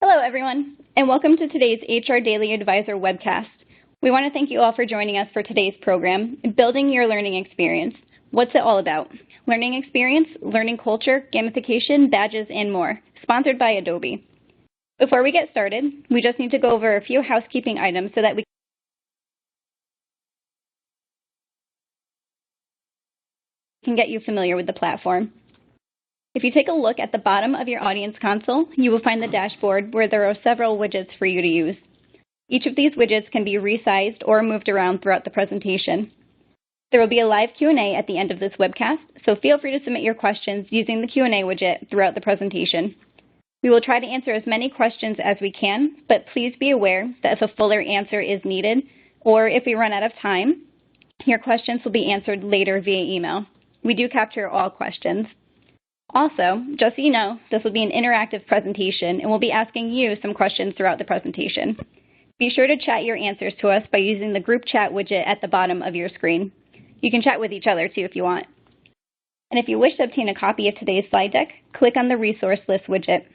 Hello, everyone, and welcome to today's HR Daily Advisor webcast. We want to thank you all for joining us for today's program, Building Your Learning Experience. What's it all about? Learning experience, learning culture, gamification, badges, and more. Sponsored by Adobe. Before we get started, we just need to go over a few housekeeping items so that we can get you familiar with the platform. If you take a look at the bottom of your audience console, you will find the dashboard where there are several widgets for you to use. Each of these widgets can be resized or moved around throughout the presentation. There will be a live Q&A at the end of this webcast, so feel free to submit your questions using the Q&A widget throughout the presentation. We will try to answer as many questions as we can, but please be aware that if a fuller answer is needed, or if we run out of time, your questions will be answered later via email. We do capture all questions. Also, just so you know, this will be an interactive presentation and we'll be asking you some questions throughout the presentation. Be sure to chat your answers to us by using the group chat widget at the bottom of your screen. You can chat with each other too if you want. And if you wish to obtain a copy of today's slide deck, click on the resource list widget.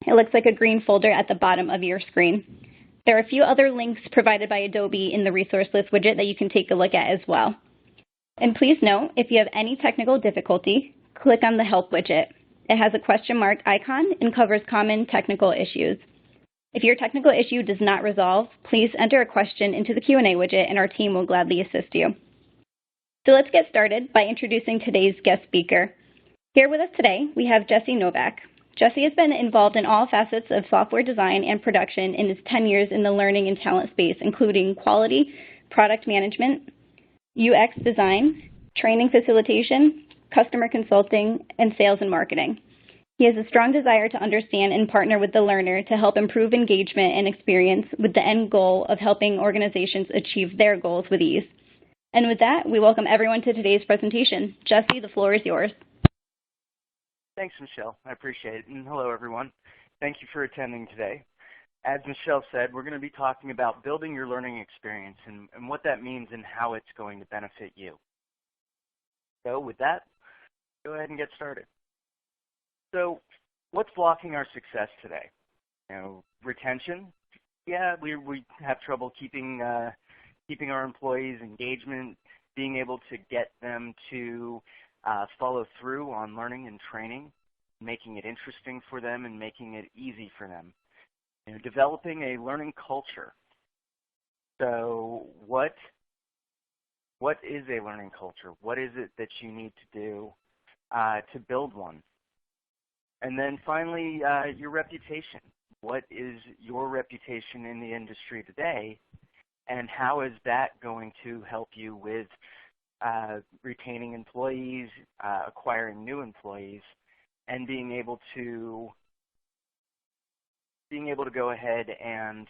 It looks like a green folder at the bottom of your screen. There are a few other links provided by Adobe in the resource list widget that you can take a look at as well. And please note, if you have any technical difficulty, click on the Help widget. It has a question mark icon and covers common technical issues. If your technical issue does not resolve, please enter a question into the Q&A widget and our team will gladly assist you. So let's get started by introducing today's guest speaker. Here with us today, we have Jesse Novak. Jesse has been involved in all facets of software design and production in his 10 years in the learning and talent space, including quality, product management, UX design, training facilitation, customer consulting, and sales and marketing. He has a strong desire to understand and partner with the learner to help improve engagement and experience with the end goal of helping organizations achieve their goals with ease. And with that, we welcome everyone to today's presentation. Jesse, the floor is yours. Thanks, Michelle. I appreciate it. And hello, everyone. Thank you for attending today. As Michelle said, we're going to be talking about building your learning experience and what that means and how it's going to benefit you. So with that, go ahead and get started. So what's blocking our success today? Retention. Yeah, we have trouble keeping our employees' engagement, being able to get them to follow through on learning and training, making it interesting for them and making it easy for them. Developing a learning culture. So what is a learning culture? What is it that you need to do to build one? And then finally, your reputation. What is your reputation in the industry today, and how is that going to help you with retaining employees, acquiring new employees, and being able to go ahead and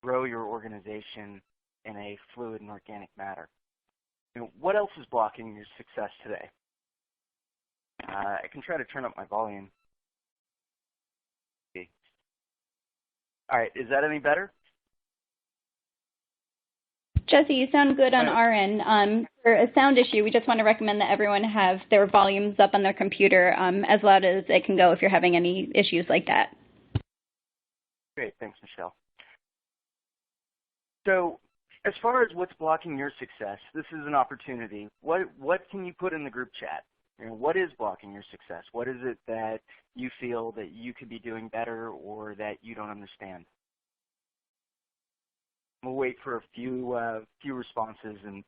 grow your organization in a fluid and organic manner? What else is blocking your success today? I can try to turn up my volume. Okay. All right, is that any better? Jesse, you sound good on our end. For a sound issue, we just want to recommend that everyone have their volumes up on their computer as loud as it can go if you're having any issues like that. Great, thanks, Michelle. So as far as what's blocking your success, this is an opportunity. What can you put in the group chat? What is blocking your success? What is it that you feel that you could be doing better or that you don't understand? We'll wait for a few responses and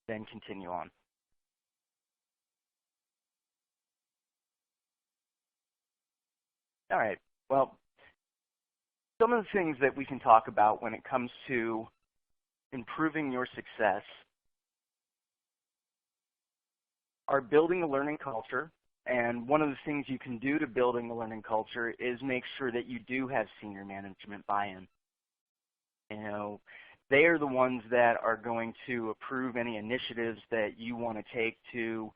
then continue on. All right, well, some of the things that we can talk about when it comes to improving your success are building a learning culture. And one of the things you can do to building a learning culture is make sure that you do have senior management buy-in. They are the ones that are going to approve any initiatives that you want to take to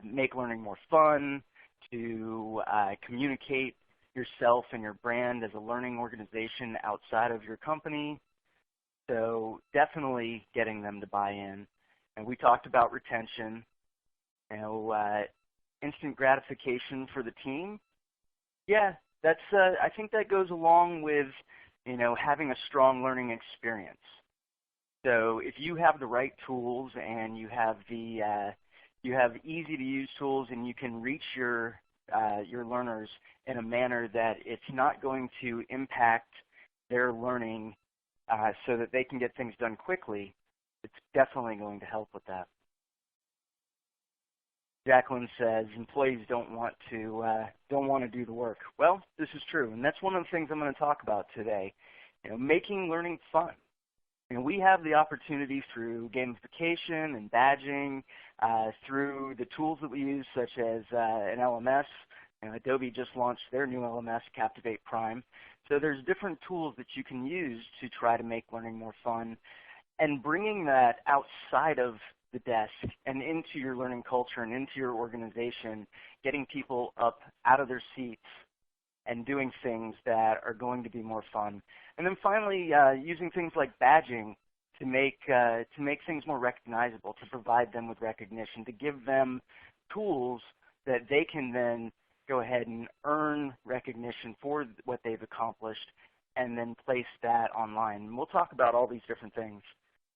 make learning more fun, to communicate yourself and your brand as a learning organization outside of your company. So definitely getting them to buy in. And we talked about retention. Instant gratification for the team. Yeah, I think that goes along with, having a strong learning experience. So if you have the right tools and you have easy to use tools and you can reach your learners in a manner that it's not going to impact their learning so that they can get things done quickly, it's definitely going to help with that. Jacqueline says employees don't want to do the work. Well, this is true, and that's one of the things I'm going to talk about today. Making learning fun. We have the opportunity through gamification and badging, through the tools that we use, such as an LMS. Adobe just launched their new LMS, Captivate Prime. So there's different tools that you can use to try to make learning more fun, and bringing that outside of the desk and into your learning culture and into your organization, getting people up out of their seats and doing things that are going to be more fun. And then finally, using things like badging to make things more recognizable, to provide them with recognition, to give them tools that they can then go ahead and earn recognition for what they've accomplished and then place that online. And we'll talk about all these different things.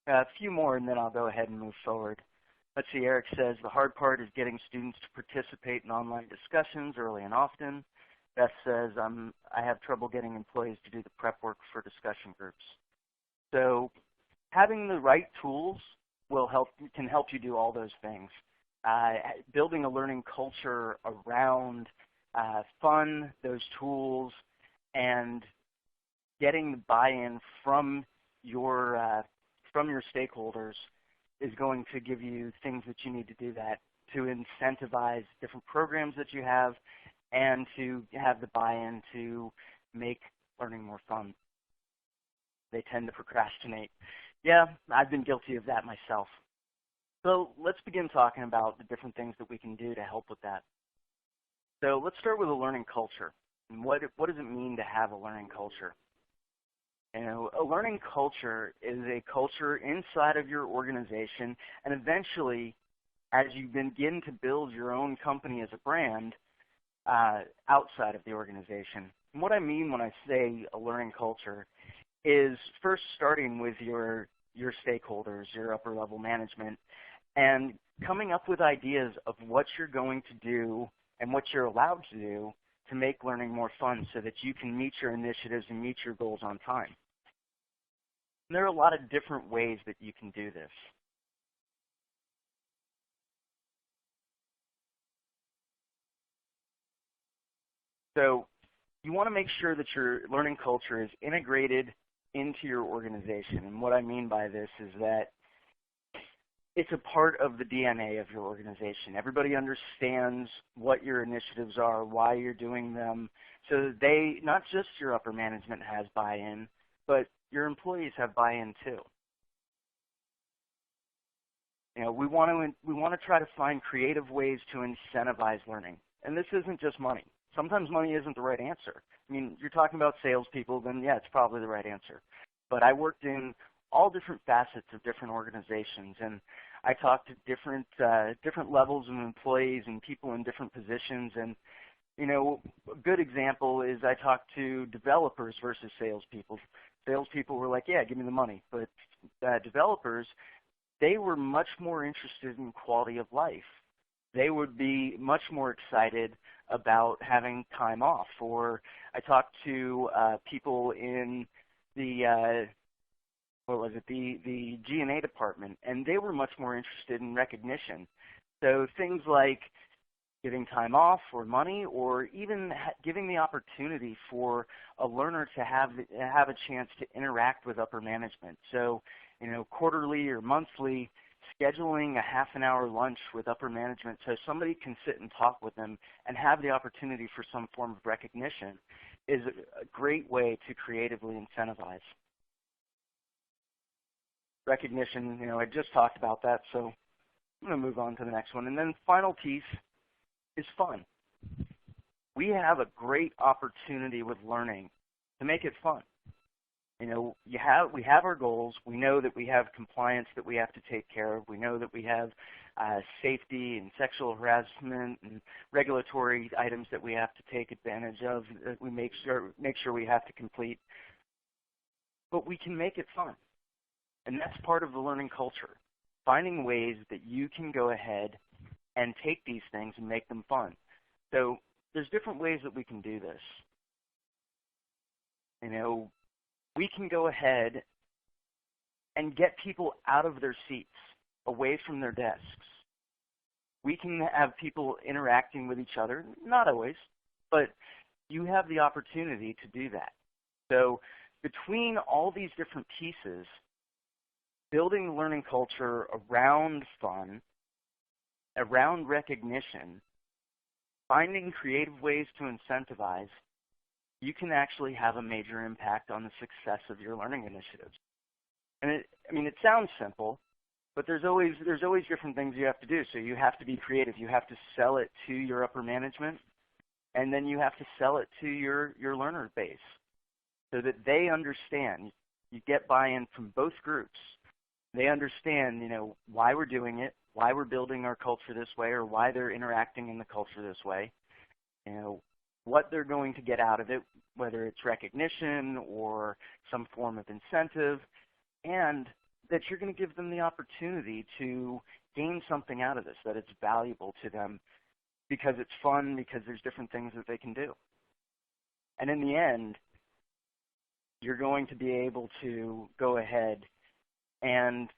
A few more, and then I'll go ahead and move forward. Let's see, Eric says, the hard part is getting students to participate in online discussions early and often. Beth says, I have trouble getting employees to do the prep work for discussion groups. So having the right tools can help you do all those things. Building a learning culture around fun, those tools, and getting the buy-in from your stakeholders is going to give you things that you need to do that, to incentivize different programs that you have and to have the buy-in to make learning more fun. They tend to procrastinate. Yeah, I've been guilty of that myself. So let's begin talking about the different things that we can do to help with that. So let's start with a learning culture. And what does it mean to have a learning culture? A learning culture is a culture inside of your organization, and eventually, as you begin to build your own company as a brand, outside of the organization. And what I mean when I say a learning culture is first starting with your stakeholders, your upper level management, and coming up with ideas of what you're going to do and what you're allowed to do to make learning more fun so that you can meet your initiatives and meet your goals on time. And there are a lot of different ways that you can do this. So you want to make sure that your learning culture is integrated into your organization. And what I mean by this is that it's a part of the DNA of your organization. Everybody understands what your initiatives are, why you're doing them, so that not just your upper management has buy-in, but your employees have buy-in too. We want to try to find creative ways to incentivize learning. And this isn't just money. Sometimes money isn't the right answer. I mean, you're talking about salespeople, then yeah, it's probably the right answer. But I worked in all different facets of different organizations, and I talked to different levels of employees and people in different positions. And a good example is I talked to developers versus salespeople. Salespeople were like, yeah, give me the money. But developers, they were much more interested in quality of life. They would be much more excited about having time off. Or I talked to people in the the G&A department, and they were much more interested in recognition. So things like giving time off or money, or even giving the opportunity for a learner to have a chance to interact with upper management. So, quarterly or monthly, scheduling a half an hour lunch with upper management so somebody can sit and talk with them and have the opportunity for some form of recognition is a great way to creatively incentivize. Recognition, I just talked about that, so I'm going to move on to the next one. And then the final piece is fun. We have a great opportunity with learning to make it fun. We have our goals. We know that we have compliance that we have to take care of. We know that we have safety and sexual harassment and regulatory items that we have to take advantage of, that we make sure we have to complete. But we can make it fun. And that's part of the learning culture, finding ways that you can go ahead and take these things and make them fun. So there's different ways that we can do this. We can go ahead and get people out of their seats, away from their desks. We can have people interacting with each other, not always, but you have the opportunity to do that. So between all these different pieces, building the learning culture around fun, around recognition, finding creative ways to incentivize, you can actually have a major impact on the success of your learning initiatives. And it sounds simple, but there's always different things you have to do. So you have to be creative. You have to sell it to your upper management, and then you have to sell it to your learner base so that they understand. You get buy-in from both groups. They understand, why we're doing it, why we're building our culture this way, or why they're interacting in the culture this way, what they're going to get out of it, whether it's recognition or some form of incentive, and that you're going to give them the opportunity to gain something out of this, that it's valuable to them because it's fun, because there's different things that they can do. And in the end, you're going to be able to go ahead and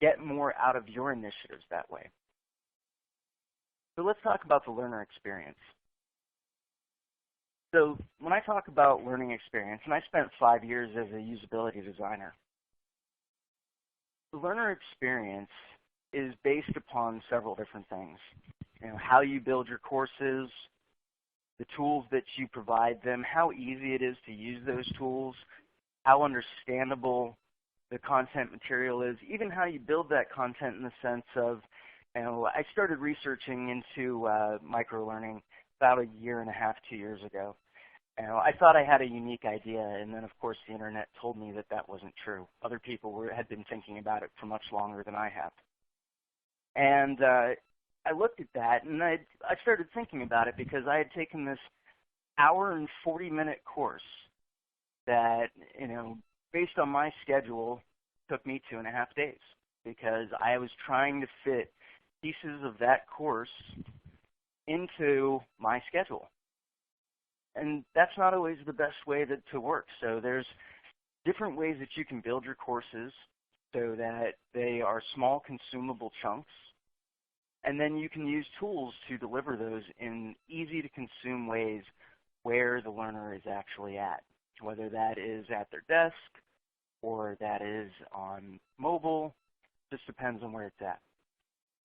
get more out of your initiatives that way. So let's talk about the learner experience. So when I talk about learning experience, and I spent 5 years as a usability designer, the learner experience is based upon several different things. How you build your courses, the tools that you provide them, how easy it is to use those tools, how understandable the content material is, even how you build that content in the sense of, I started researching into microlearning about 1.5 years, 2 years ago. I thought I had a unique idea, and then of course the internet told me that that wasn't true. Other people had been thinking about it for much longer than I have. And I looked at that, and I started thinking about it because I had taken this 1 and 40-minute course that, based on my schedule, took me 2.5 days because I was trying to fit pieces of that course into my schedule. And that's not always the best way to work. So there's different ways that you can build your courses so that they are small consumable chunks. And then you can use tools to deliver those in easy to consume ways where the learner is actually at, whether that is at their desk or that is on mobile, just depends on where it's at.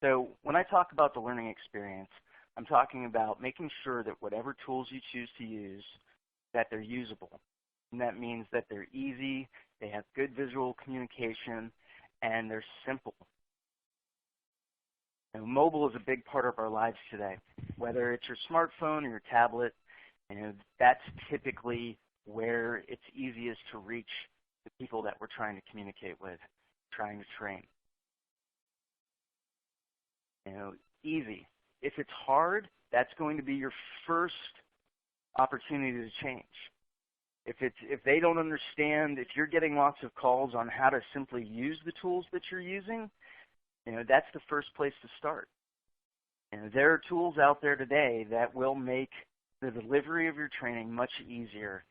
So when I talk about the learning experience, I'm talking about making sure that whatever tools you choose to use, that they're usable. And that means that they're easy, they have good visual communication, and they're simple. Mobile is a big part of our lives today. Whether it's your smartphone or your tablet, that's typically where it's easiest to reach the people that we're trying to communicate with, trying to train. Easy. If it's hard, that's going to be your first opportunity to change. If they don't understand, if you're getting lots of calls on how to simply use the tools that you're using, that's the first place to start. There are tools out there today that will make the delivery of your training much easier.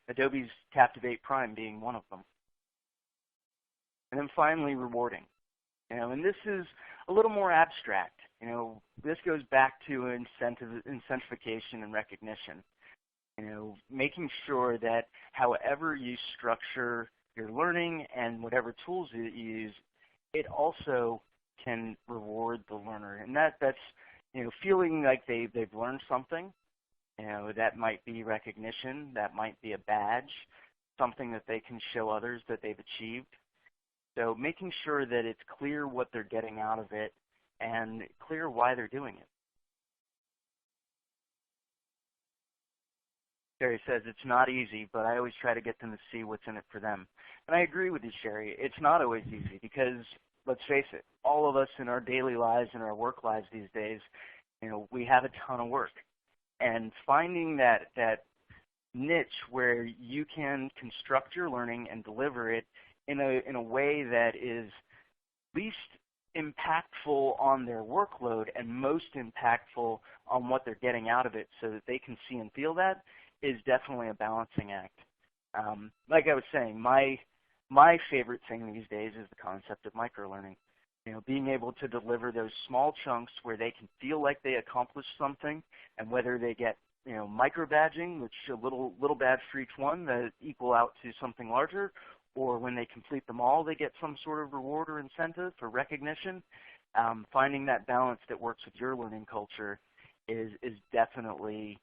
Adobe's Captivate Prime being one of them. And then finally, rewarding. And this is a little more abstract. This goes back to incentivization and recognition. Making sure that however you structure your learning and whatever tools that you use, it also can reward the learner. And that's feeling like they've learned something. That might be recognition, that might be a badge, something that they can show others that they've achieved. So making sure that it's clear what they're getting out of it and clear why they're doing it. Sherry says it's not easy, but I always try to get them to see what's in it for them. And I agree with you, Sherry. It's not always easy because let's face it, all of us in our daily lives and our work lives these days, we have a ton of work. And finding that niche where you can construct your learning and deliver it in a way that is least impactful on their workload and most impactful on what they're getting out of it so that they can see and feel that is definitely a balancing act. Like I was saying, my favorite thing these days is the concept of microlearning. Being able to deliver those small chunks where they can feel like they accomplished something, and whether they get micro badging, which a little badge for each one that equal out to something larger, or when they complete them all, they get some sort of reward or incentive for recognition. Finding that balance that works with your learning culture is definitely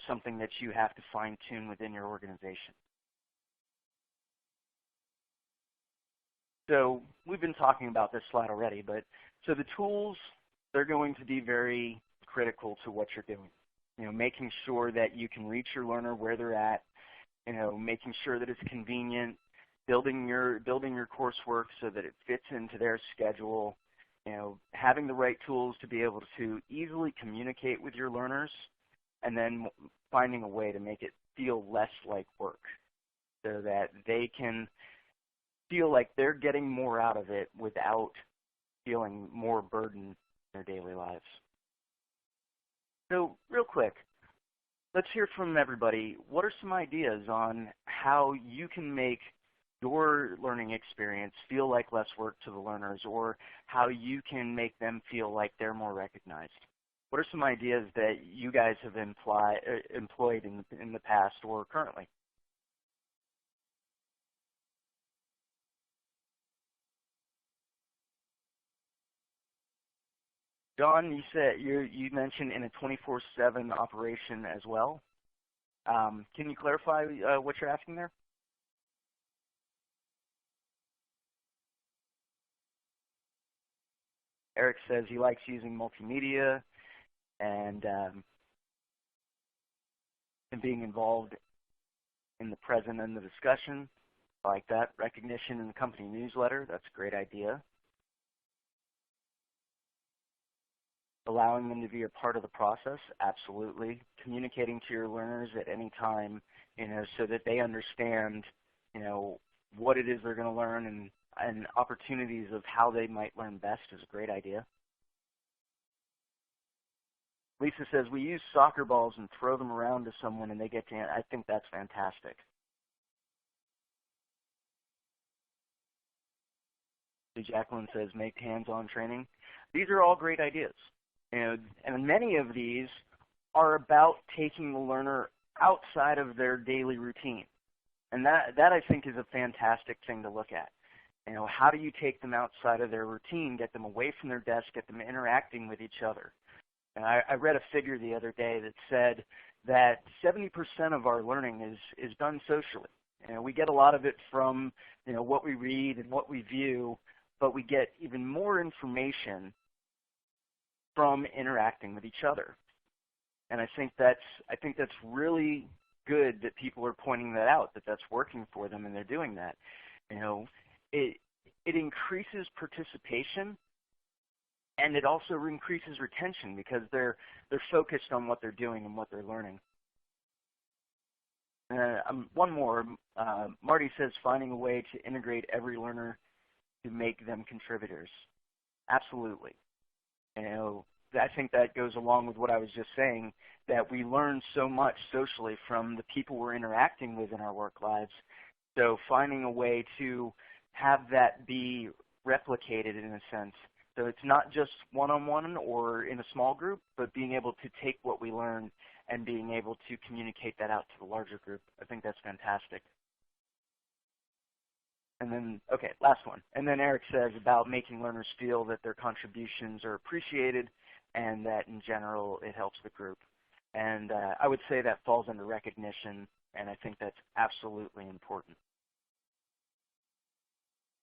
something that you have to fine tune within your organization. So we've been talking about this slide already, but so the tools, they're going to be very critical to what you're doing. Making sure that you can reach your learner where they're at, making sure that it's convenient, building your coursework so that it fits into their schedule, having the right tools to be able to easily communicate with your learners, and then finding a way to make it feel less like work so that they can feel like they're getting more out of it without feeling more burden in their daily lives. So real quick, let's hear from everybody. What are some ideas on how you can make your learning experience feel like less work to the learners, or how you can make them feel like they're more recognized? What are some ideas that you guys have employed in the past or currently? John, you said you mentioned in a 24/7 operation as well. Can you clarify what you're asking there? Eric says he likes using multimedia and being involved in the present and the discussion. I like that. Recognition in the company newsletter, that's a great idea. Allowing them to be a part of the process, absolutely. Communicating to your learners at any time, so that they understand, what it is they're going to learn and opportunities of how they might learn best is a great idea. Lisa says, we use soccer balls and throw them around to someone and they get to, I think that's fantastic. Jacqueline says, make hands-on training. These are all great ideas. And many of these are about taking the learner outside of their daily routine. And that I think is a fantastic thing to look at. How do you take them outside of their routine, get them away from their desk, get them interacting with each other? And I read a figure the other day that said that 70% of our learning is done socially. We get a lot of it from what we read and what we view, but we get even more information from interacting with each other. And I think that's really good that people are pointing that out, that that's working for them and they're doing that. It increases participation, and it also increases retention because they're focused on what they're doing and what they're learning. One more, Marty says finding a way to integrate every learner to make them contributors. Absolutely. I think that goes along with what I was just saying, that we learn so much socially from the people we're interacting with in our work lives. So finding a way to have that be replicated in a sense. So it's not just one-on-one or in a small group, but being able to take what we learn and being able to communicate that out to the larger group. I think that's fantastic. And then, okay, last one. And then Eric says about making learners feel that their contributions are appreciated and that in general it helps the group. And I would say that falls under recognition, and I think that's absolutely important.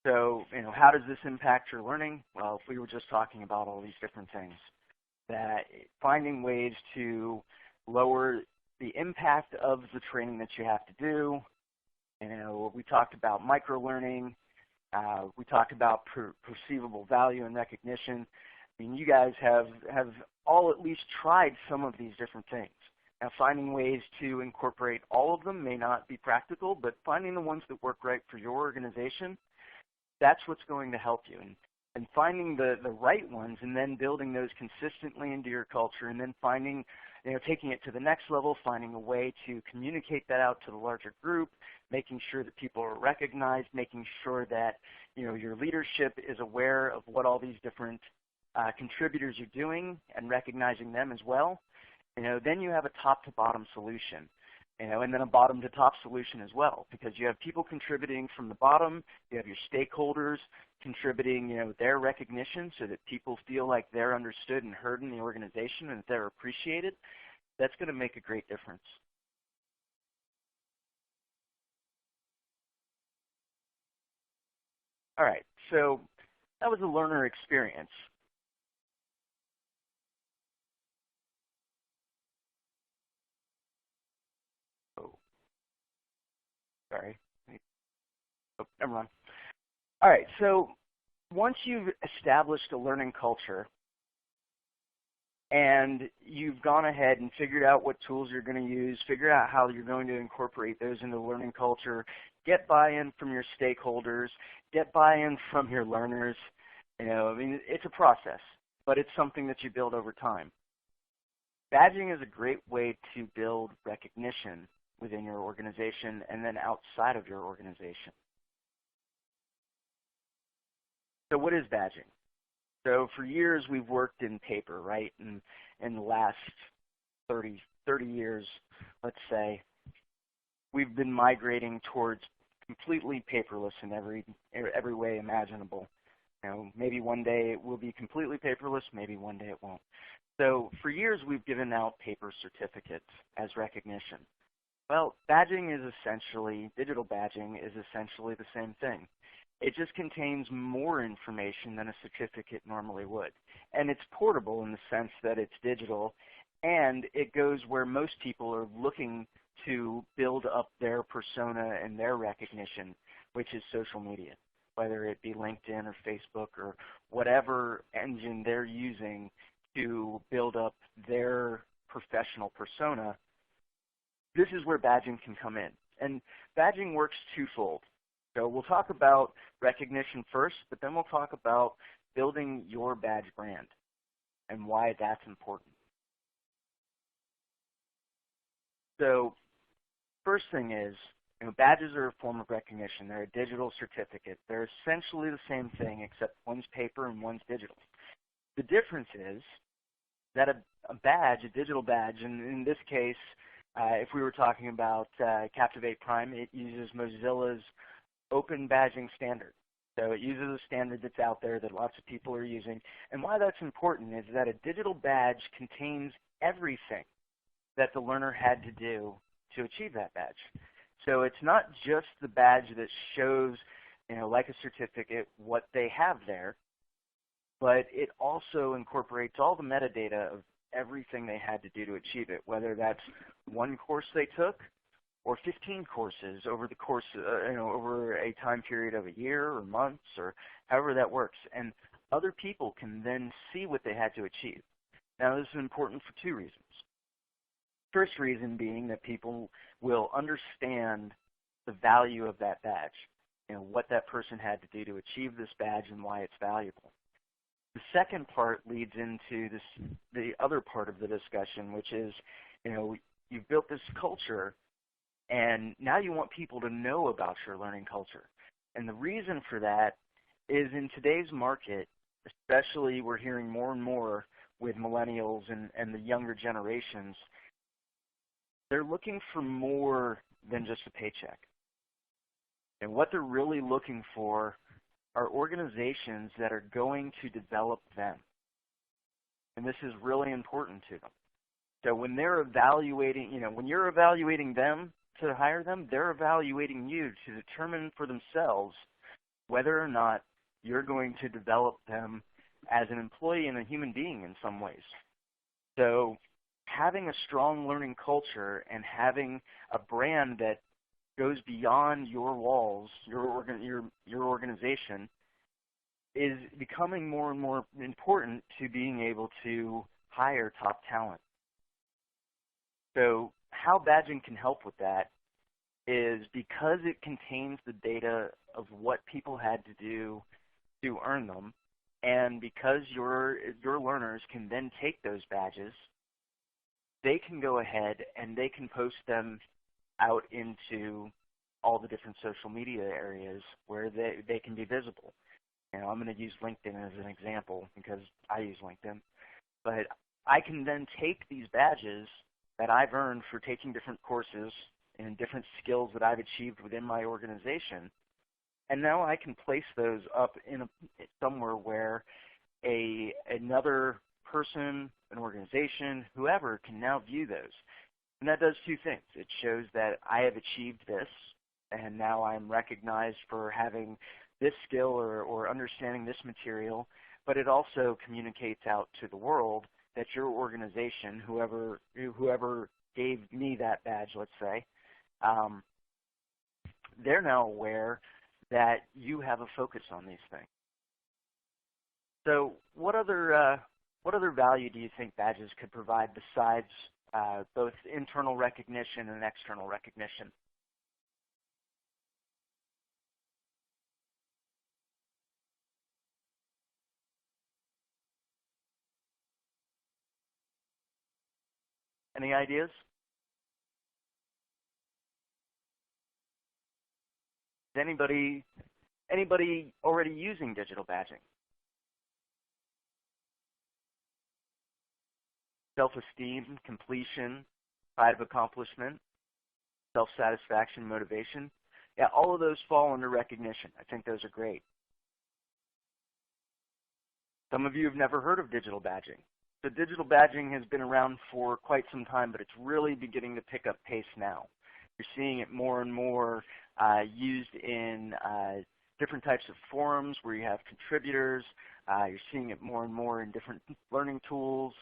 So, how does this impact your learning? Well, if we were just talking about all these different things, that finding ways to lower the impact of the training that you have to do. We talked about microlearning, We talked about perceivable value and recognition. I mean, you guys have all at least tried some of these different things. Now, finding ways to incorporate all of them may not be practical, but finding the ones that work right for your organization, that's what's going to help you. And finding the right ones and then building those consistently into your culture, and then finding, taking it to the next level, finding a way to communicate that out to the larger group, making sure that people are recognized, making sure that your leadership is aware of what all these different contributors are doing and recognizing them as well. Then you have a top-to-bottom solution. And then a bottom-to-top solution as well, because you have people contributing from the bottom, you have your stakeholders contributing, their recognition so that people feel like they're understood and heard in the organization and that they're appreciated. That's going to make a great difference. All right, so that was a learner experience. Sorry. Oh, never mind. All right, so once you've established a learning culture and you've gone ahead and figured out what tools you're going to use, figure out how you're going to incorporate those into the learning culture, get buy-in from your stakeholders, get buy-in from your learners. It's a process, but it's something that you build over time. Badging is a great way to build recognition within your organization and then outside of your organization. So what is badging? So for years we've worked in paper, right? And in the last 30 years, let's say, we've been migrating towards completely paperless in every way imaginable. Maybe one day it will be completely paperless, maybe one day it won't. So for years we've given out paper certificates as recognition. Well, badging is essentially, digital badging is essentially the same thing. It just contains more information than a certificate normally would. And it's portable in the sense that it's digital, and it goes where most people are looking to build up their persona and their recognition, which is social media, whether it be LinkedIn or Facebook or whatever engine they're using to build up their professional persona. This is where badging can come in. And badging works twofold. So we'll talk about recognition first, but then we'll talk about building your badge brand and why that's important. So first thing is, badges are a form of recognition. They're a digital certificate. They're essentially the same thing, except one's paper and one's digital. The difference is that a badge, a digital badge, and in this case, if we were talking about Captivate Prime, it uses Mozilla's open badging standard. So it uses a standard that's out there that lots of people are using. And why that's important is that a digital badge contains everything that the learner had to do to achieve that badge. So it's not just the badge that shows, like a certificate, what they have there, but it also incorporates all the metadata of everything they had to do to achieve it, whether that's one course they took or 15 courses over the course, over a time period of a year or months or however that works. And other people can then see what they had to achieve. Now, this is important for two reasons. First reason being that people will understand the value of that badge, what that person had to do to achieve this badge and why it's valuable. The second part leads into the other part of the discussion, which is, you've built this culture, and now you want people to know about your learning culture. And the reason for that is in today's market, especially we're hearing more and more with millennials and the younger generations, they're looking for more than just a paycheck. And what they're really looking for are organizations that are going to develop them. And this is really important to them. So when they're evaluating, when you're evaluating them to hire them, they're evaluating you to determine for themselves whether or not you're going to develop them as an employee and a human being in some ways. So having a strong learning culture and having a brand that goes beyond your walls, your organization, is becoming more and more important to being able to hire top talent. So how badging can help with that is because it contains the data of what people had to do to earn them, and because your learners can then take those badges, they can go ahead and they can post them out into all the different social media areas where they can be visible. I'm going to use LinkedIn as an example because I use LinkedIn. But I can then take these badges that I've earned for taking different courses and different skills that I've achieved within my organization, and now I can place those up in somewhere where another person, an organization, whoever can now view those. And that does two things. It shows that I have achieved this, and now I'm recognized for having this skill or understanding this material, but it also communicates out to the world that your organization, whoever gave me that badge, let's say, they're now aware that you have a focus on these things. So what other value do you think badges could provide besides both internal recognition and external recognition? Any ideas? Is anybody already using digital badging? Self-esteem, completion, pride of accomplishment, self-satisfaction, motivation. Yeah, all of those fall under recognition. I think those are great. Some of you have never heard of digital badging. So digital badging has been around for quite some time, but it's really beginning to pick up pace now. You're seeing it more and more used in different types of forums where you have contributors. You're seeing it more and more in different learning tools.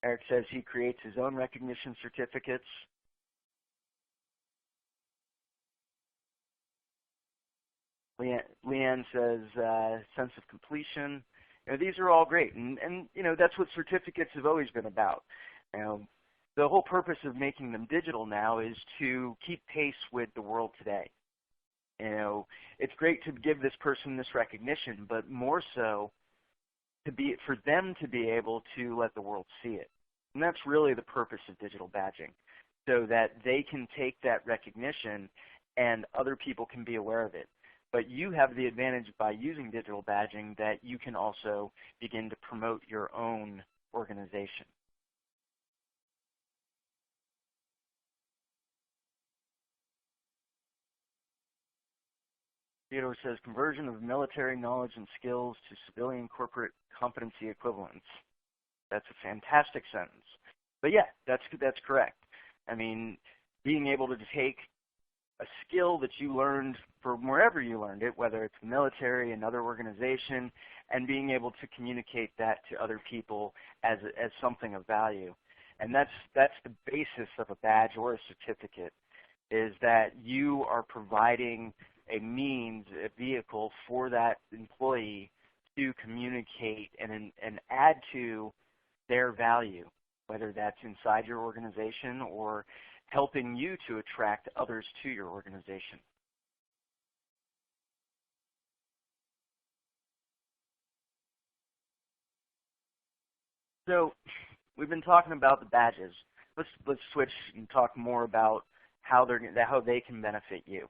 Eric says he creates his own recognition certificates. Leanne says sense of completion. These are all great, and that's what certificates have always been about. The whole purpose of making them digital now is to keep pace with the world today. It's great to give this person this recognition, but more so for them to be able to let the world see it. And that's really the purpose of digital badging, so that they can take that recognition and other people can be aware of it. But you have the advantage by using digital badging that you can also begin to promote your own organization. Theodore says, conversion of military knowledge and skills to civilian corporate competency equivalents. That's a fantastic sentence. But yeah, that's correct. I mean, being able to take a skill that you learned from wherever you learned it, whether it's the military, another organization, and being able to communicate that to other people as something of value. And that's the basis of a badge or a certificate, is that you are providing a means, a vehicle for that employee to communicate and add to their value, whether that's inside your organization or helping you to attract others to your organization. So we've been talking about the badges. Let's switch and talk more about how they can benefit you.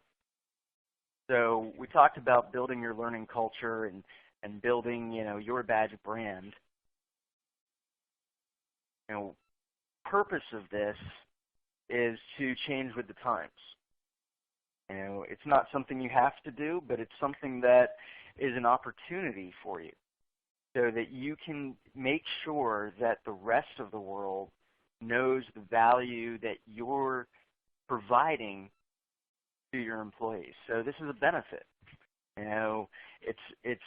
So we talked about building your learning culture and building your badge brand. Purpose of this is to change with the times. It's not something you have to do, but it's something that is an opportunity for you, so that you can make sure that the rest of the world knows the value that you're providing to your employees. So this is a benefit. It's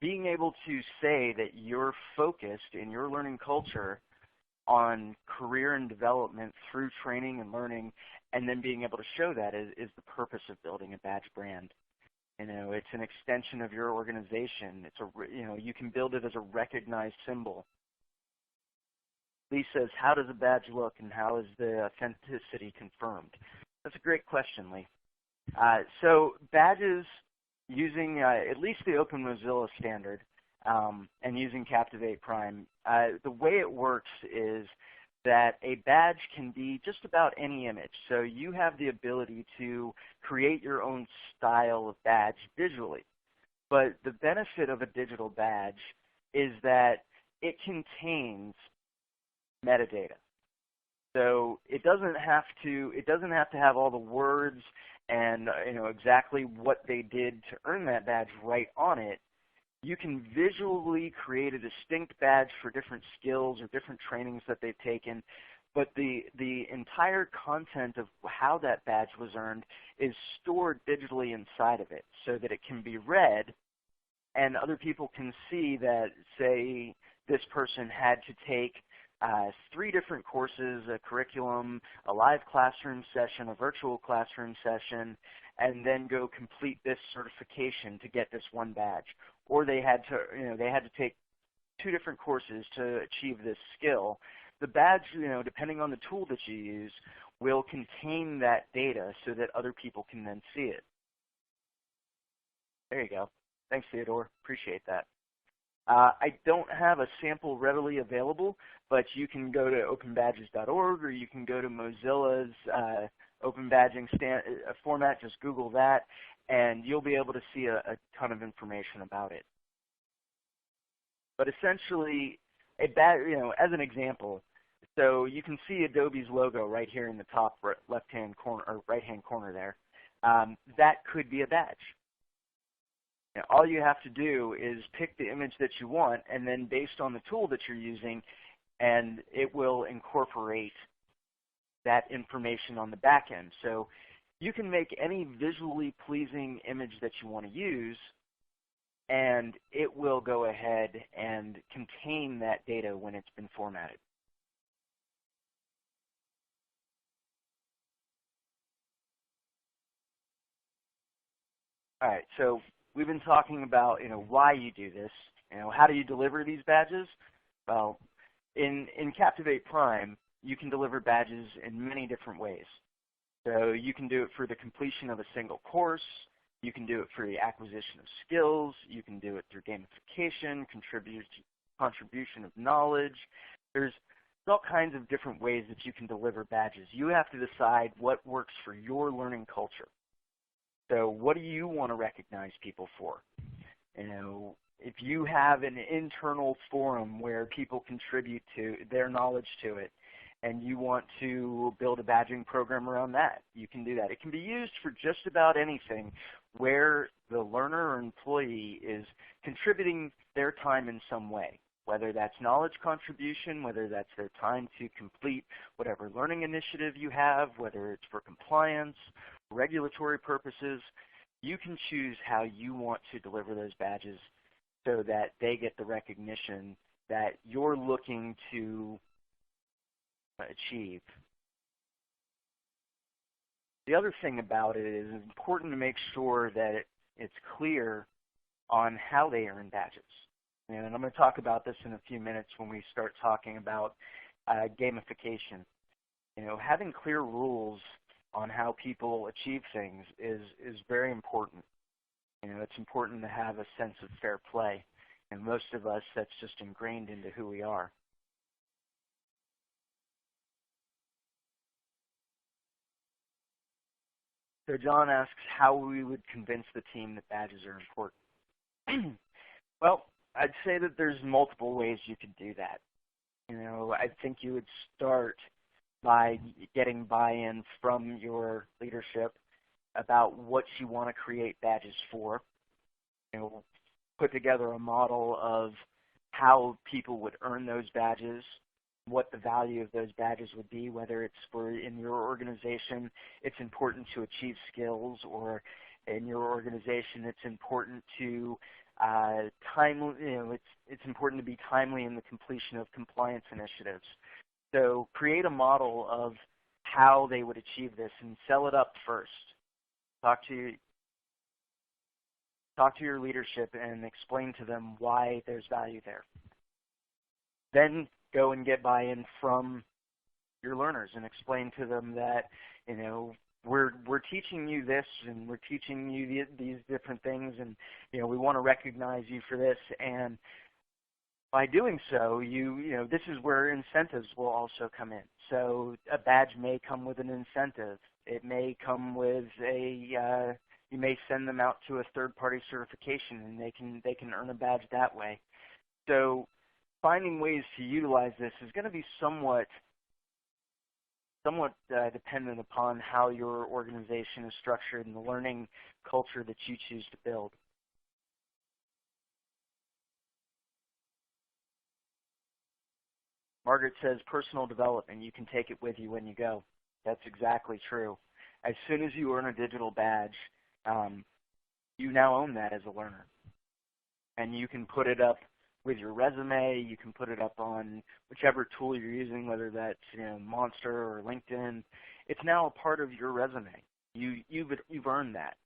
being able to say that you're focused in your learning culture on career and development through training and learning, and then being able to show that is the purpose of building a badge brand. It's an extension of your organization. You can build it as a recognized symbol. Lee says, how does a badge look and how is the authenticity confirmed? That's a great question, Lee. So badges, using at least the Open Mozilla standard and using Captivate Prime, the way it works is that a badge can be just about any image. So you have the ability to create your own style of badge visually. But the benefit of a digital badge is that it contains metadata. So it doesn't have to have all the words and exactly what they did to earn that badge right on it. You can visually create a distinct badge for different skills or different trainings that they've taken, but the entire content of how that badge was earned is stored digitally inside of it so that it can be read and other people can see that, say, this person had to take 3 different courses, a curriculum, a live classroom session, a virtual classroom session, and then go complete this certification to get this one badge. Or they had to take 2 different courses to achieve this skill. The badge, depending on the tool that you use, will contain that data so that other people can then see it. There you go. Thanks, Theodore. Appreciate that. I don't have a sample readily available, but you can go to openbadges.org or you can go to Mozilla's open badging format. Just Google that, and you'll be able to see a ton of information about it. But essentially, as an example, so you can see Adobe's logo right here in the top left-hand corner or right-hand corner there. That could be a badge. All you have to do is pick the image that you want, and then based on the tool that you're using, and it will incorporate that information on the back end. So you can make any visually pleasing image that you want to use, and it will go ahead and contain that data when it's been formatted. All right, so we've been talking about why you do this. How do you deliver these badges? Well, in Captivate Prime, you can deliver badges in many different ways. So you can do it for the completion of a single course. You can do it for the acquisition of skills. You can do it through gamification, contribution of knowledge. There's all kinds of different ways that you can deliver badges. You have to decide what works for your learning culture. So what do you want to recognize people for? If you have an internal forum where people contribute to their knowledge to it, and you want to build a badging program around that, you can do that. It can be used for just about anything where the learner or employee is contributing their time in some way, whether that's knowledge contribution, whether that's their time to complete whatever learning initiative you have, whether it's for compliance, regulatory purposes. You can choose how you want to deliver those badges so that they get the recognition that you're looking to achieve. The other thing about it is it's important to make sure that it's clear on how they earn badges. And I'm going to talk about this in a few minutes when we start talking about gamification. Having clear rules on how people achieve things is very important. It's important to have a sense of fair play. And most of us, that's just ingrained into who we are. So John asks how we would convince the team that badges are important. Well, I'd say that there's multiple ways you could do that. I think you would start by getting buy-in from your leadership about what you want to create badges for. Put together a model of how people would earn those badges, what the value of those badges would be, whether it's for in your organization it's important to achieve skills, or in your organization it's important to it's important to be timely in the completion of compliance initiatives. So create a model of how they would achieve this and sell it up first. Talk to your leadership and explain to them why there's value there. Then go and get buy-in from your learners and explain to them that, you know, we're teaching you this and we're teaching you these different things, and you know, we want to recognize you for this, and by doing so, you know, this is where incentives will also come in. So a badge may come with an incentive. It may come with a you may send them out to a third-party certification, and they can earn a badge that way. So finding ways to utilize this is going to be somewhat dependent upon how your organization is structured and the learning culture that you choose to build. Margaret says personal development, you can take it with you when you go. That's exactly true. As soon as you earn a digital badge, you now own that as a learner. And you can put it up with your resume, you can put it up on whichever tool you're using, whether that's, you know, Monster or LinkedIn. It's now a part of your resume. You've earned that.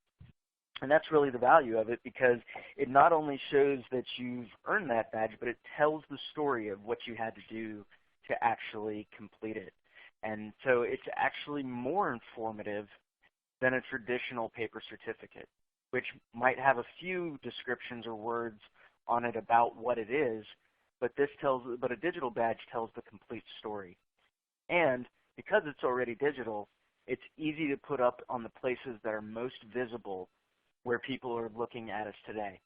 And that's really the value of it, because it not only shows that you've earned that badge, but it tells the story of what you had to do to actually complete it. And so it's actually more informative than a traditional paper certificate, which might have a few descriptions or words on it about what it is, but a digital badge tells the complete story. And because it's already digital, it's easy to put up on the places that are most visible where people are looking at us today.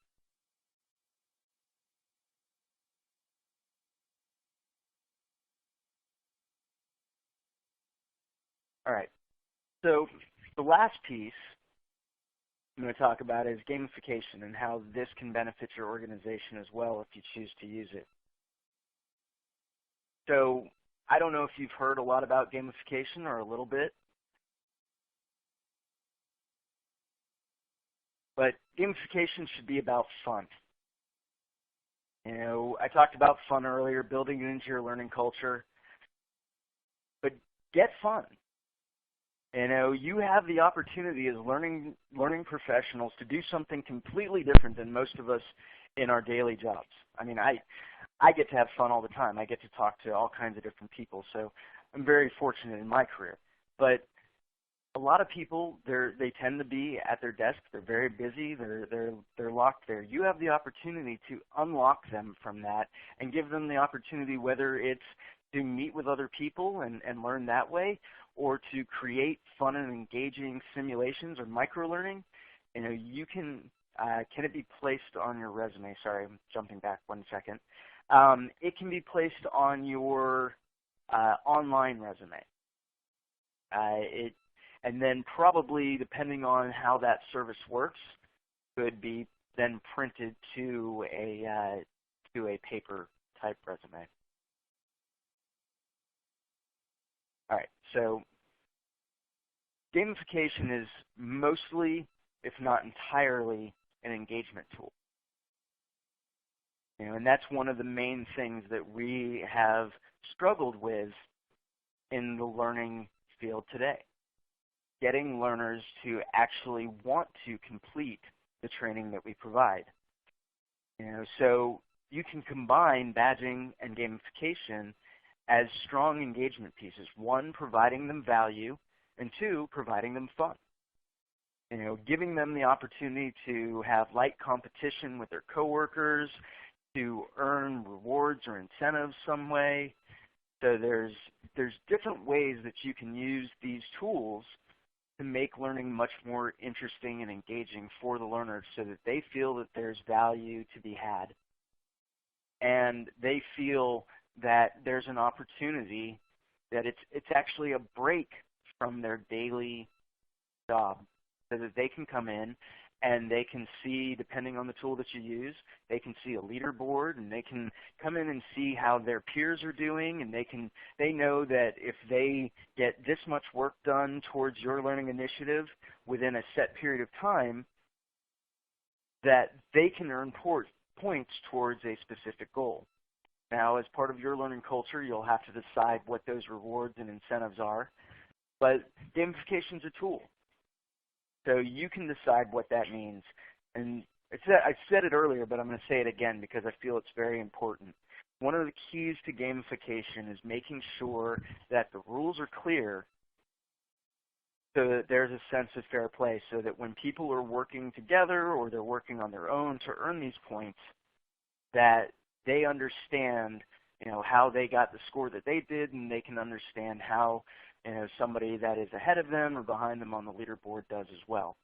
All right, so the last piece I'm going to talk about is gamification and how this can benefit your organization as well if you choose to use it. So I don't know if you've heard a lot about gamification or a little bit, but gamification should be about fun. You know, I talked about fun earlier, building it into your learning culture, but get fun. You know, you have the opportunity as learning professionals to do something completely different than most of us in our daily jobs. I mean, I get to have fun all the time. I get to talk to all kinds of different people, so I'm very fortunate in my career. But a lot of people, they tend to be at their desk. They're very busy. They're locked there. You have the opportunity to unlock them from that and give them the opportunity, whether it's to meet with other people and learn that way, or to create fun and engaging simulations or micro-learning. You know, you can it be placed on your resume? Sorry, I'm jumping back 1 second. It can be placed on your online resume. And then probably, depending on how that service works, could be then printed to a paper type resume. All right, so gamification is mostly, if not entirely, an engagement tool. You know, and that's one of the main things that we have struggled with in the learning field today. Getting learners to actually want to complete the training that we provide. You know, so you can combine badging and gamification as strong engagement pieces. One, providing them value, and two, providing them fun. You know, giving them the opportunity to have light competition with their coworkers, to earn rewards or incentives some way. So there's different ways that you can use these tools to make learning much more interesting and engaging for the learners, so that they feel that there's value to be had. And they feel that there's an opportunity, that it's actually a break from their daily job, so that they can come in and they can see, depending on the tool that you use, they can see a leaderboard, and they can come in and see how their peers are doing, and they know that if they get this much work done towards your learning initiative within a set period of time, that they can earn points towards a specific goal. Now, as part of your learning culture, you'll have to decide what those rewards and incentives are. But gamification is a tool. So you can decide what that means. And I said it earlier, but I'm going to say it again because I feel it's very important. One of the keys to gamification is making sure that the rules are clear so that there's a sense of fair play, so that when people are working together or they're working on their own to earn these points, that they understand, how they got the score that they did, and they can understand how, somebody that is ahead of them or behind them on the leaderboard does as well.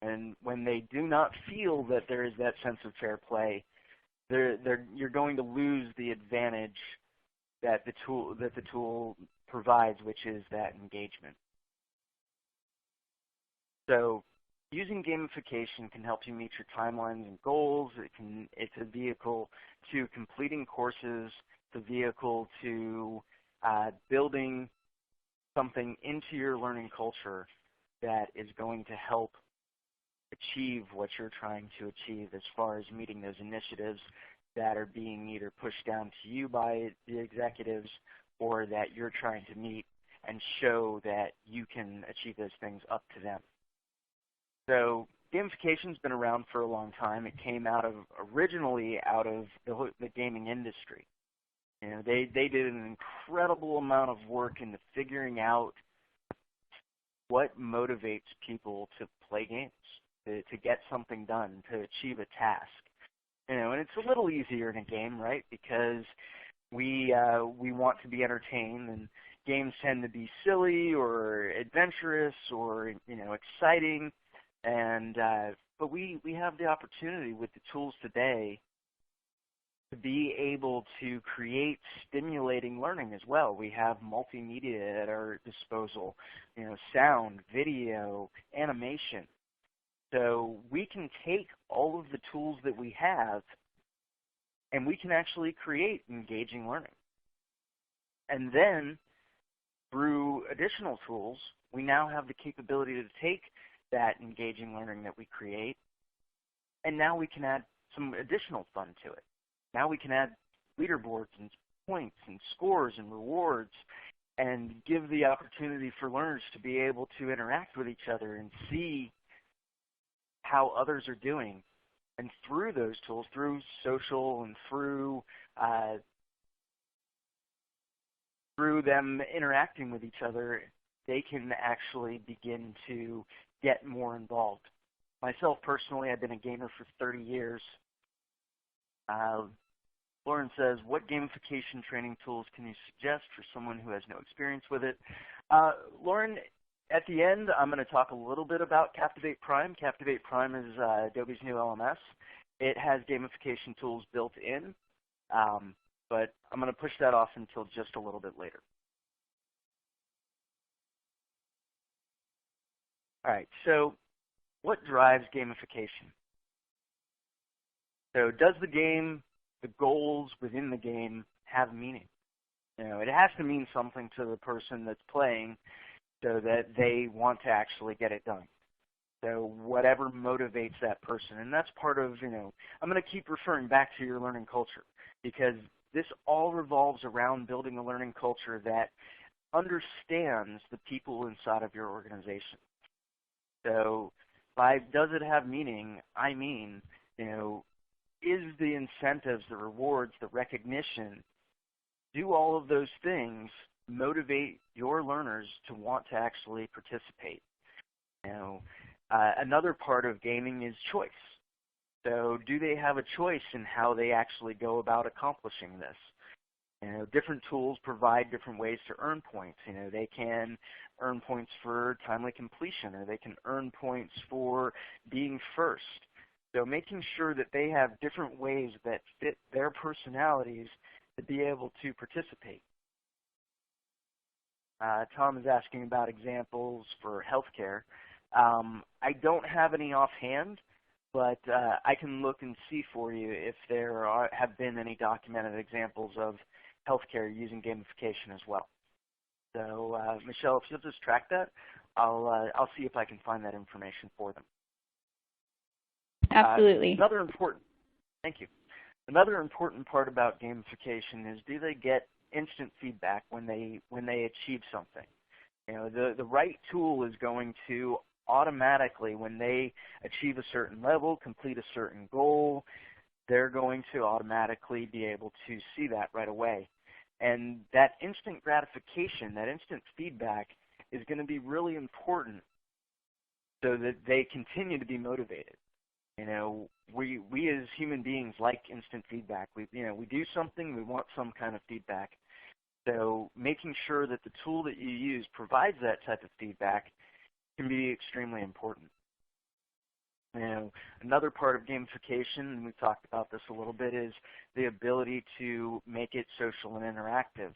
And when they do not feel that there is that sense of fair play, you're going to lose the advantage that the tool provides, which is that engagement. So using gamification can help you meet your timelines and goals. It's a vehicle to completing courses. It's a vehicle to building something into your learning culture that is going to help achieve what you're trying to achieve as far as meeting those initiatives that are being either pushed down to you by the executives or that you're trying to meet and show that you can achieve those things up to them. So gamification's been around for a long time. It came originally out of the gaming industry. They did an incredible amount of work into figuring out what motivates people to play games, to get something done, to achieve a task. And it's a little easier in a game, right? Because we want to be entertained, and games tend to be silly or adventurous or exciting. But we have the opportunity with the tools today to be able to create stimulating learning as well. We have multimedia at our disposal, sound, video, animation. So we can take all of the tools that we have and we can actually create engaging learning. And then through additional tools, we now have the capability to take that engaging learning that we create, and now we can add some additional fun to it. Now we can add leaderboards and points and scores and rewards and give the opportunity for learners to be able to interact with each other and see how others are doing. And through those tools, through social and through them interacting with each other, they can actually begin to get more involved. Myself personally, I've been a gamer for 30 years. Lauren says, what gamification training tools can you suggest for someone who has no experience with it? Lauren, at the end, I'm going to talk a little bit about Captivate Prime. Captivate Prime is Adobe's new LMS. It has gamification tools built in, but I'm going to push that off until just a little bit later. All right, so what drives gamification? So does the game, the goals within the game, have meaning? It has to mean something to the person that's playing so that they want to actually get it done. So whatever motivates that person, and that's part of, I'm going to keep referring back to your learning culture because this all revolves around building a learning culture that understands the people inside of your organization. So by does it have meaning, I mean, is the incentives, the rewards, the recognition, do all of those things motivate your learners to want to actually participate? Another part of gaming is choice. So do they have a choice in how they actually go about accomplishing this? Different tools provide different ways to earn points. They can earn points for timely completion, or they can earn points for being first. So making sure that they have different ways that fit their personalities to be able to participate. Tom is asking about examples for healthcare. I don't have any offhand, but I can look and see for you if there have been any documented examples of healthcare using gamification as well. So Michelle, if you'll just track that, I'll see if I can find that information for them. Absolutely. Thank you. Another important part about gamification is, do they get instant feedback when they achieve something? You know, the right tool is going to automatically, when they achieve a certain level, complete a certain goal, they're going to automatically be able to see that right away. And that instant gratification, that instant feedback is going to be really important so that they continue to be motivated. You know, we as human beings like instant feedback. We do something, we want some kind of feedback. So making sure that the tool that you use provides that type of feedback can be extremely important. You know, another part of gamification, and we've talked about this a little bit, is the ability to make it social and interactive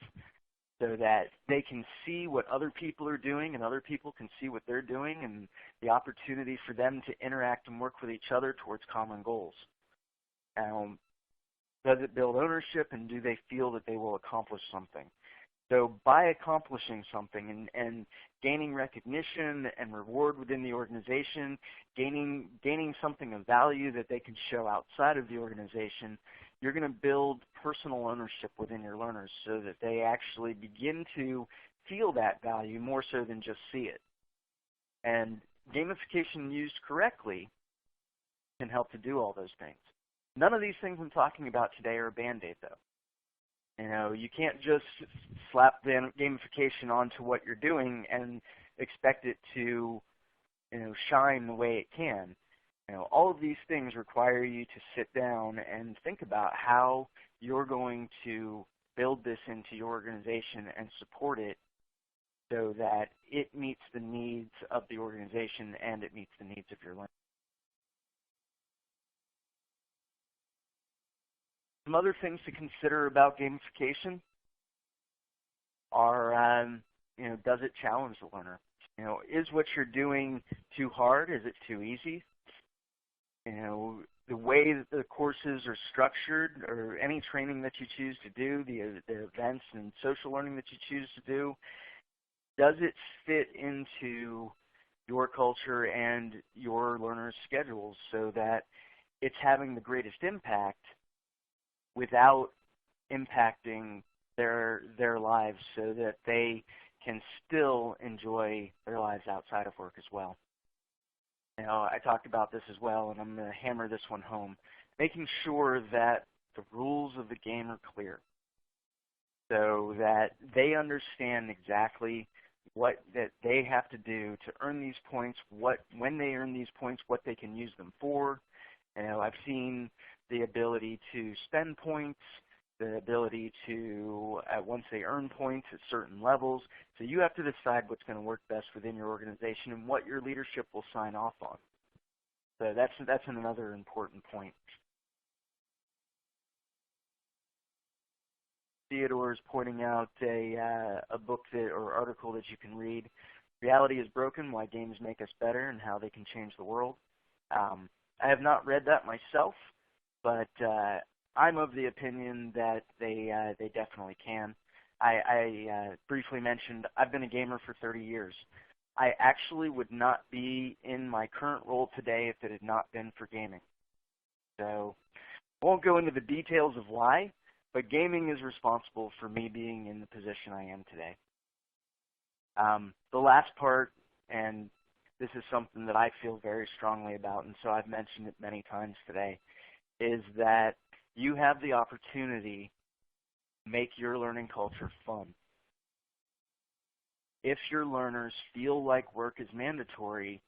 so that they can see what other people are doing and other people can see what they're doing, and the opportunity for them to interact and work with each other towards common goals. Does it build ownership, and do they feel that they will accomplish something? So by accomplishing something and gaining recognition and reward within the organization, gaining something of value that they can show outside of the organization, you're going to build personal ownership within your learners so that they actually begin to feel that value more so than just see it. And gamification used correctly can help to do all those things. None of these things I'm talking about today are a Band-Aid, though. You know, you can't just slap gamification onto what you're doing and expect it to, shine the way it can. You know, all of these things require you to sit down and think about how you're going to build this into your organization and support it so that it meets the needs of the organization and it meets the needs of your learners. Some other things to consider about gamification are, does it challenge the learner? You know, is what you're doing too hard? Is it too easy? You know, the way that the courses are structured, or any training that you choose to do, the events and social learning that you choose to do, does it fit into your culture and your learners' schedules so that it's having the greatest impact without impacting their lives, so that they can still enjoy their lives outside of work as well? You know, I talked about this as well, and I'm going to hammer this one home. Making sure that the rules of the game are clear so that they understand exactly what that they have to do to earn these points, when they earn these points, what they can use them for. You know, I've seen the ability to spend points, the ability to, once they earn points at certain levels. So you have to decide what's going to work best within your organization and what your leadership will sign off on. So that's another important point. Theodore is pointing out a book or article that you can read. Reality is Broken: Why Games Make Us Better and How They Can Change the World. I have not read that myself, but I'm of the opinion that they definitely can. I briefly mentioned I've been a gamer for 30 years. I actually would not be in my current role today if it had not been for gaming. So I won't go into the details of why, but gaming is responsible for me being in the position I am today. The last part, and this is something that I feel very strongly about, and so I've mentioned it many times today, is that you have the opportunity to make your learning culture fun. If your learners feel like work is mandatory,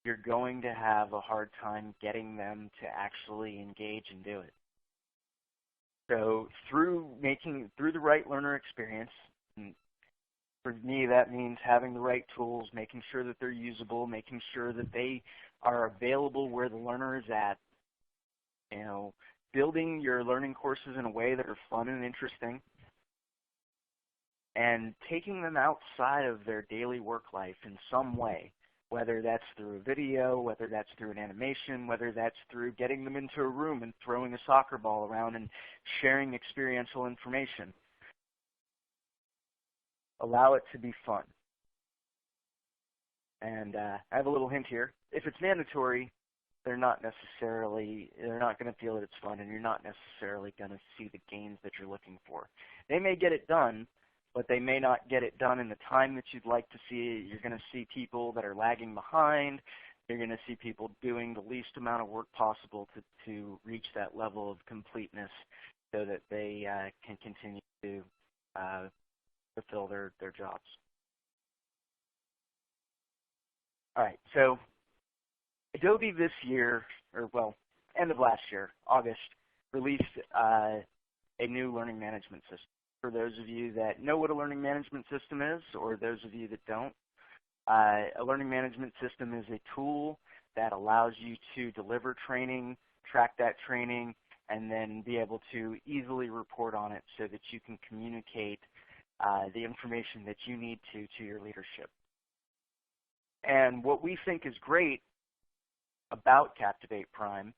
you're going to have a hard time getting them to actually engage and do it. So through the right learner experience, and for me that means having the right tools, making sure that they're usable, making sure that they are available where the learner is at, building your learning courses in a way that are fun and interesting, and taking them outside of their daily work life in some way, whether that's through a video, whether that's through an animation, whether that's through getting them into a room and throwing a soccer ball around and sharing experiential information. Allow it to be fun. And I have a little hint here. If it's mandatory, they're not going to feel that it's fun, and you're not necessarily going to see the gains that you're looking for. They may get it done, but they may not get it done in the time that you'd like to see it. You're going to see people that are lagging behind. You're going to see people doing the least amount of work possible to reach that level of completeness so that they can continue to fulfill their jobs. All right, so Adobe this year, or well, end of last year, August, released a new learning management system. For those of you that know what a learning management system is, or those of you that don't, a learning management system is a tool that allows you to deliver training, track that training, and then be able to easily report on it so that you can communicate the information that you need to your leadership. And what we think is great about Captivate Prime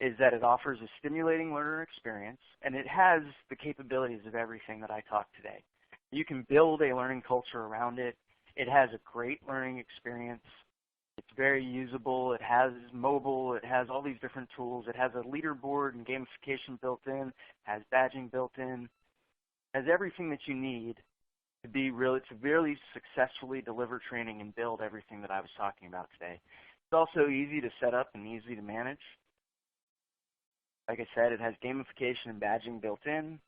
is that it offers a stimulating learner experience, and it has the capabilities of everything that I talked today. You can build a learning culture around it. It has a great learning experience. It's very usable. It has mobile. It has all these different tools. It has a leaderboard and gamification built in, has badging built in, has everything that you need to really successfully deliver training and build everything that I was talking about today. It's also easy to set up and easy to manage. Like I said, it has gamification and badging built in,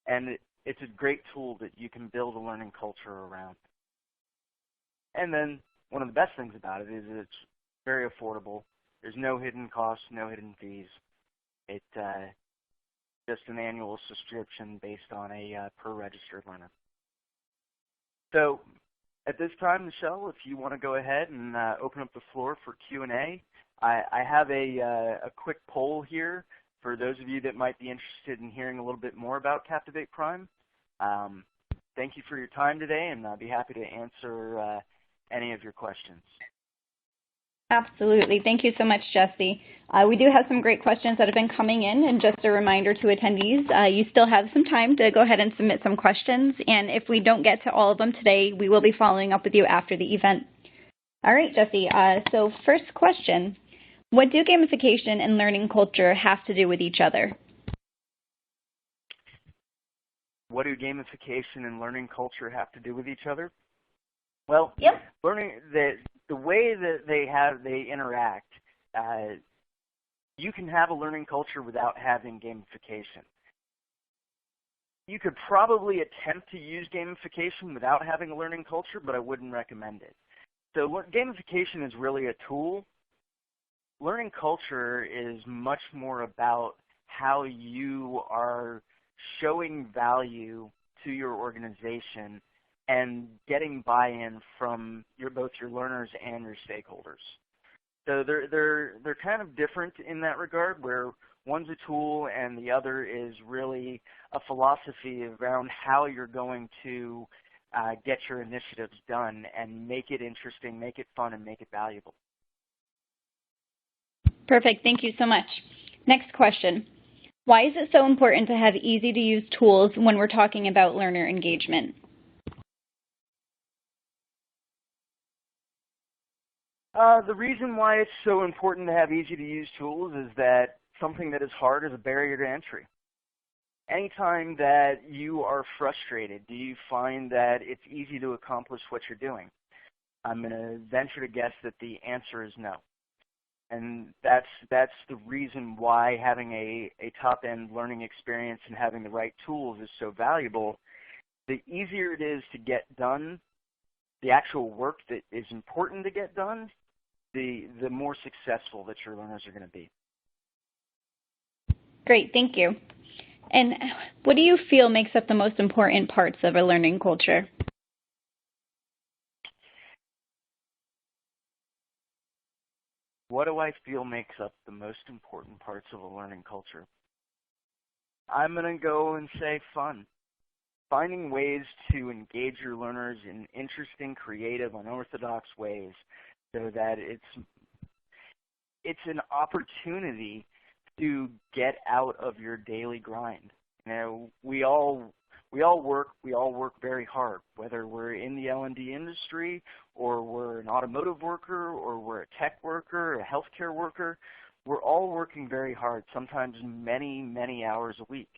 and it's a great tool that you can build a learning culture around. And then one of the best things about it is it's very affordable. There's no hidden costs, no hidden fees. It's just an annual subscription based on a per registered learner. So at this time, Michelle, if you want to go ahead and open up the floor for Q&A. I have a quick poll here for those of you that might be interested in hearing a little bit more about Captivate Prime. Thank you for your time today, and I'll be happy to answer any of your questions. Absolutely. Thank you so much, Jesse. We do have some great questions that have been coming in, and just a reminder to attendees, you still have some time to go ahead and submit some questions, and if we don't get to all of them today, we will be following up with you after the event. All right, Jesse, so first question, what do gamification and learning culture have to do with each other? What do gamification and learning culture have to do with each other? Well, yep. The way that they interact, you can have a learning culture without having gamification. You could probably attempt to use gamification without having a learning culture, but I wouldn't recommend it. So gamification is really a tool. Learning culture is much more about how you are showing value to your organization and getting buy-in from both your learners and your stakeholders. So they're kind of different in that regard, where one's a tool and the other is really a philosophy around how you're going to get your initiatives done and make it interesting, make it fun, and make it valuable. Perfect. Thank you so much. Next question. Why is it so important to have easy-to-use tools when we're talking about learner engagement? The reason why it's so important to have easy-to-use tools is that something that is hard is a barrier to entry. Anytime that you are frustrated, do you find that it's easy to accomplish what you're doing? I'm going to venture to guess that the answer is no. And that's the reason why having a top-end learning experience and having the right tools is so valuable. The easier it is to get done, the actual work that is important to get done, the more successful that your learners are going to be. Great, thank you. And what do you feel makes up the most important parts of a learning culture? What do I feel makes up the most important parts of a learning culture? I'm going to go and say fun. Finding ways to engage your learners in interesting, creative, unorthodox ways so that it's an opportunity to get out of your daily grind. You know, we all we all work very hard, whether we're in the L&D industry or we're an automotive worker or we're a tech worker, a healthcare worker. We're all working very hard, sometimes many, many hours a week.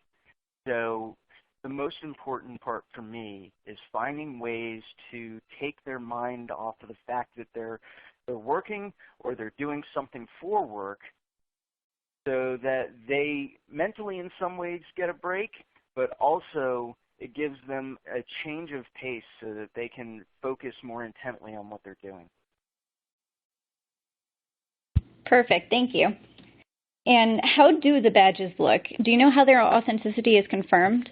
So the most important part for me is finding ways to take their mind off of the fact that they're working or they're doing something for work, so that they mentally in some ways get a break, but also it gives them a change of pace so that they can focus more intently on what they're doing. Perfect, thank you. And how do the badges look? Do you know how their authenticity is confirmed?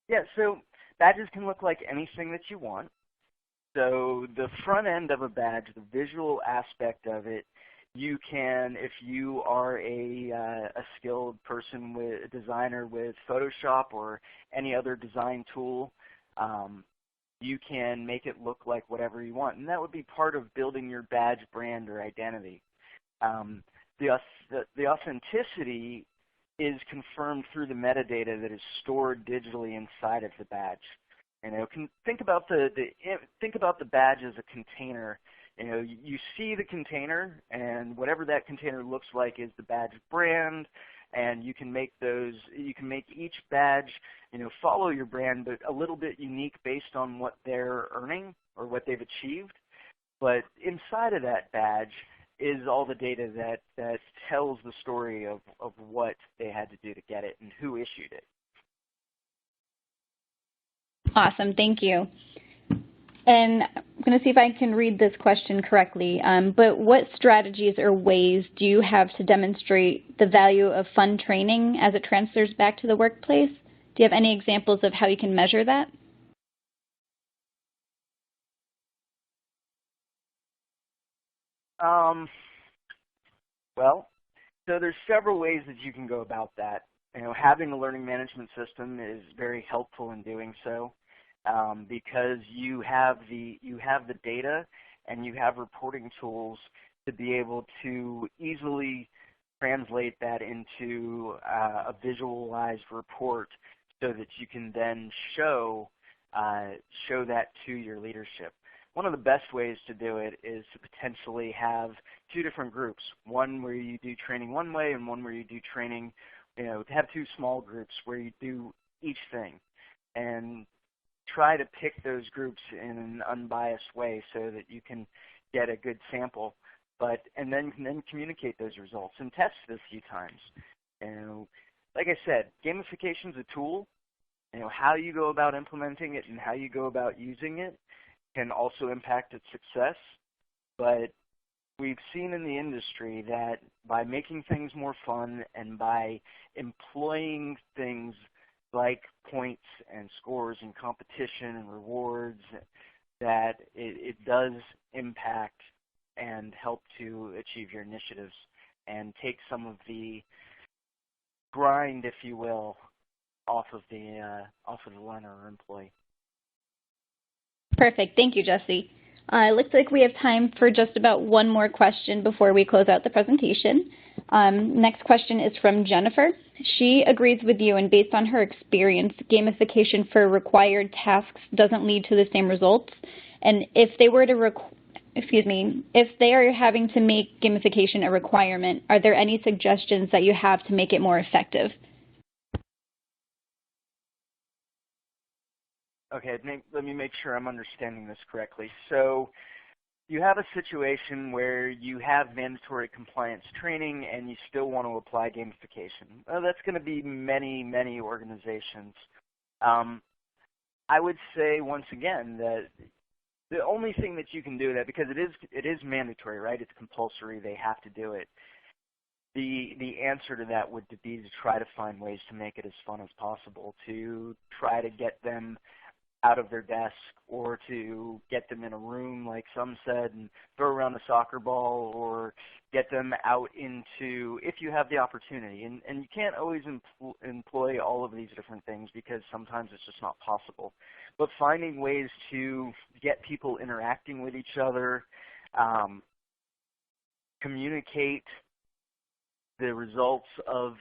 Yeah, so badges can look like anything that you want. So the front end of a badge, the visual aspect of it, you can, if you are a skilled person, with a designer with Photoshop or any other design tool, you can make it look like whatever you want. And that would be part of building your badge brand or identity. The authenticity is confirmed through the metadata that is stored digitally inside of the badge. You know, think about the badge as a container. You know, you see the container, and whatever that container looks like is the badge brand, and you can make each badge, you know, follow your brand, but a little bit unique based on what they're earning or what they've achieved. But inside of that badge is all the data that tells the story of what they had to do to get it and who issued it. Awesome, thank you. And I'm going to see if I can read this question correctly, but what strategies or ways do you have to demonstrate the value of fun training as it transfers back to the workplace? Do you have any examples of how you can measure that? Well, so there's several ways that you can go about that. You know, having a learning management system is very helpful in doing so, because you have the data and you have reporting tools to be able to easily translate that into a visualized report, so that you can then show that to your leadership. One of the best ways to do it is to potentially have two different groups, one where you do training one way and one where you do training, you know, to have two small groups where you do each thing, and try to pick those groups in an unbiased way so that you can get a good sample, and then communicate those results and test it a few times. You know, like I said, gamification is a tool. You know, how you go about implementing it and how you go about using it can also impact its success, but we've seen in the industry that by making things more fun and by employing things like points and scores and competition and rewards, that it does impact and help to achieve your initiatives and take some of the grind, if you will, off of the learner or employee. Perfect. Thank you, Jesse. It looks like we have time for just about one more question before we close out the presentation. Next question is from Jennifer. She agrees with you, and based on her experience, gamification for required tasks doesn't lead to the same results. And if they were to if they are having to make gamification a requirement, are there any suggestions that you have to make it more effective? Okay, let me make sure I'm understanding this correctly. So you have a situation where you have mandatory compliance training and you still want to apply gamification. That's going to be many, many organizations. I would say, once again, that the only thing that you can do that, because it is mandatory, right? It's compulsory. They have to do it. The answer to that would be to try to find ways to make it as fun as possible, to try to get them out of their desk, or to get them in a room, like some said, and throw around a soccer ball, or get them out into, if you have the opportunity. And you can't always employ all of these different things, because sometimes it's just not possible. But finding ways to get people interacting with each other, communicate the results of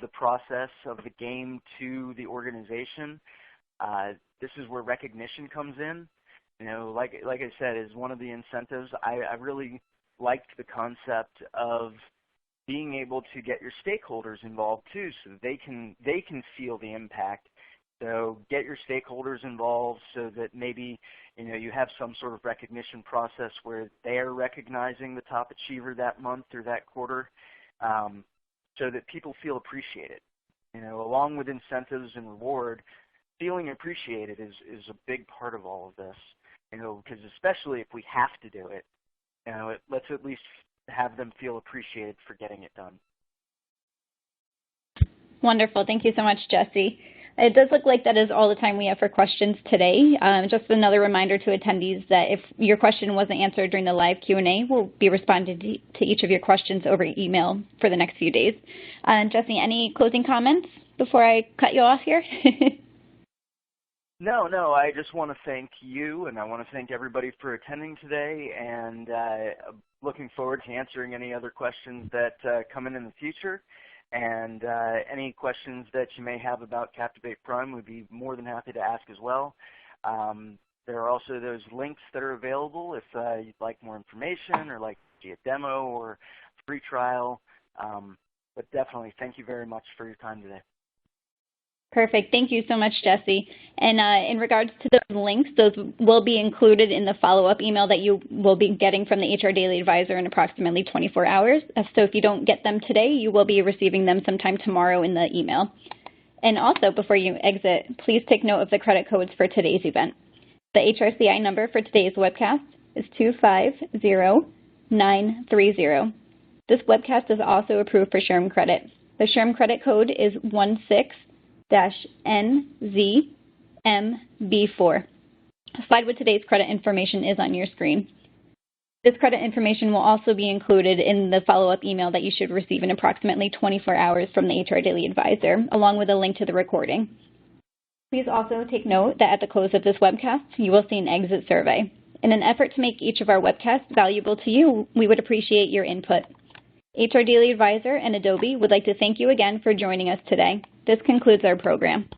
the process of the game to the organization. This is where recognition comes in. You know, like I said, is one of the incentives. I really liked the concept of being able to get your stakeholders involved too, so that they can feel the impact. So get your stakeholders involved so that maybe you have some sort of recognition process where they're recognizing the top achiever that month or that quarter, so that people feel appreciated. Along with incentives and reward, feeling appreciated is a big part of all of this. Because especially if we have to do it, let's at least have them feel appreciated for getting it done. Wonderful. Thank you so much, Jesse. It does look like that is all the time we have for questions today. Just another reminder to attendees that if your question wasn't answered during the live Q&A, we'll be responding to each of your questions over email for the next few days. Jesse, any closing comments before I cut you off here? No, I just want to thank you, and I want to thank everybody for attending today, and looking forward to answering any other questions that come in the future. And any questions that you may have about Captivate Prime, we'd be more than happy to ask as well. There are also those links that are available if you'd like more information or like to see a demo or free trial. But definitely, thank you very much for your time today. Perfect. Thank you so much, Jesse. And in regards to those links, those will be included in the follow-up email that you will be getting from the HR Daily Advisor in approximately 24 hours. So if you don't get them today, you will be receiving them sometime tomorrow in the email. And also, before you exit, please take note of the credit codes for today's event. The HRCI number for today's webcast is 250930. This webcast is also approved for SHRM credit. The SHRM credit code is 16-NZMB4. A slide with today's credit information is on your screen. This credit information will also be included in the follow-up email that you should receive in approximately 24 hours from the HR Daily Advisor, along with a link to the recording. Please also take note that at the close of this webcast, you will see an exit survey. In an effort to make each of our webcasts valuable to you, we would appreciate your input. HR Daily Advisor and Adobe would like to thank you again for joining us today. This concludes our program.